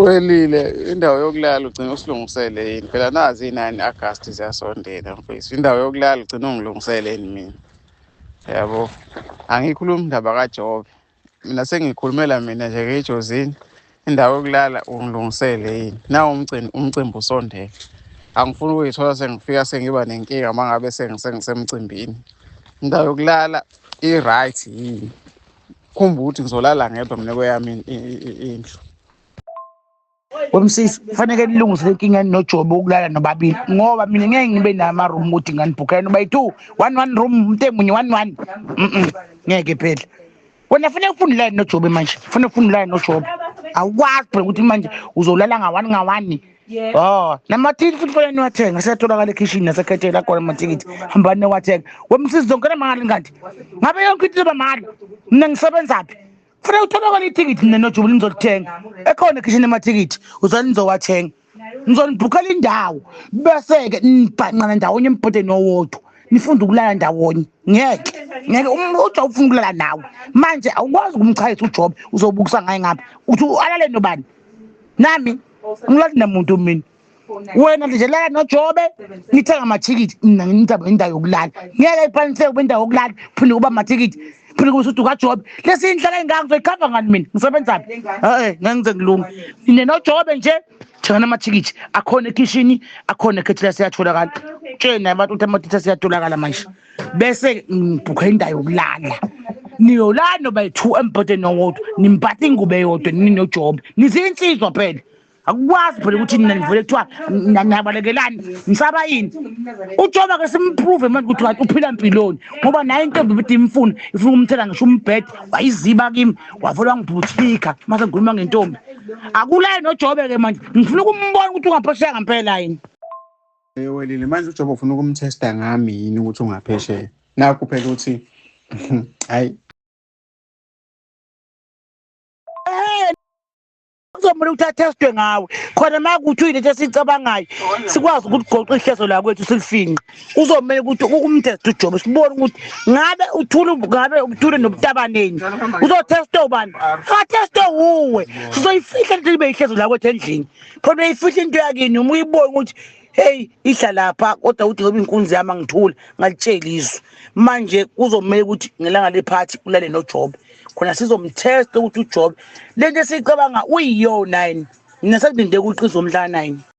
Welile indawo yokulala ugcina usilungisele yini phela nazi i-9 August ziyasondela mfethu indawo yokulala ugcina ungilungiseleni mina yabo angikhulumi indaba kaJobe mina sengikhulumela mina nje ngejozini indawo yokulala ungilungisele yini nawo umcimbi usondela angifuni ukuyithola sengifika sengiba nenkinga mangabe sengisemcimbini indawo yokulala i-right yini khumbuka ukuthi ngizolala ngedwa mina kweyami indlu. Wemsisi kufanele nilungise lenkinga noJobe ukulala nobabili ngoba mina ngeke ngibe nama-room ukuthi nganibhukhela noba yi-2 1 room umuntu emunye 1 ngeke phela wena fanele ufune ulala noJobe manje fanele ufune ulala noJobe awukwazi phela ukuthi manje uzolala nga-1 namathikiti futhi fanele niwathenga siyatholakala ekhishini nasekhethela akhona amathikiti hambani niwathenga wemsisi zonkela mahali ngathi ngabe yonke into iba mahali mina ngisebenzaphi fanele utholakala ithikithi mina noJobe nizolithenga ekhona ekhishini amathikithi uzani nizowathenga nizonibhukhela indawo bese-ke nibhanqana ndawonye embhodeni owodwa nifunda ukulala ndawonye ngeke uJobe ufuna ukulala nawe manje awukwazi ukumchayisa uJobe uzobukisa ngaye ngapha uthi alale nobani nami ngilali namuntu mina wena nje lala noJobe nithenga amathikithi mina ngintaba indawo yokulala ngeke iphaniseke kube indawo yokulala phinde kuba amathikithi phinde kube usuthi kaJobe lesi inhlaka engaka ngizoyikhava ngani mina ngisebenzaphi ngeke ngize ngilunge nine noJobe nje thengana amathikithi akhona ekhishini akhona ekhethela siyatholakala tsheni abantu ukuthi amathikithi siyatholakala manje bese ngibhukha indawo yokulala niyolala noba yi-2 embhodeni owodwa nimphathe ingubo eyodwa nini noJobe nizinsizwa phela akukwazi phela ukuthi nina nivele kuthiwa nabalekelani nisaba yini uJobe ke simprove manje ukuthi ngathi uphila empiloni ngoba naye intombi bithi ifuna ukumthela ngisho umbhede wayiziba kimi wavela ngibhuthika mase ngikhuluma ngentombi akulale noJobe ke manje ngifuna ukumbona ukuthi ungaphesheya ngempela yini Welile manje uJobe ufuna ukumthesta ngami yini ukuthi ungaphesheya nakho phela ukuthi hayi uzomela ukuthi athestwe ngawe khona makuthi uyinto esicabangayo sikwazi ukuthi goqa ihlezo la kwethu silifinqe uzomela ukuthi ukumthesta uJobe sibone ukuthi ngabe uthule nobutabaneni uzothesta ubani atheste uwe sizoyifihla into ibe ihlezo la kwethu endlini khona uyifihla into yakini uma uyibone ukuthi hey ihla lapha kodwa uthi ngoba inkunzi yami angithula ngalitshela izwe manje kuzomela ukuthi ngelanga lephathi ulale noJobe khona sizomthesta ukuthi uJobe lento esicabanga uyiyona yini mina sekudinde ukuthi izomdla 9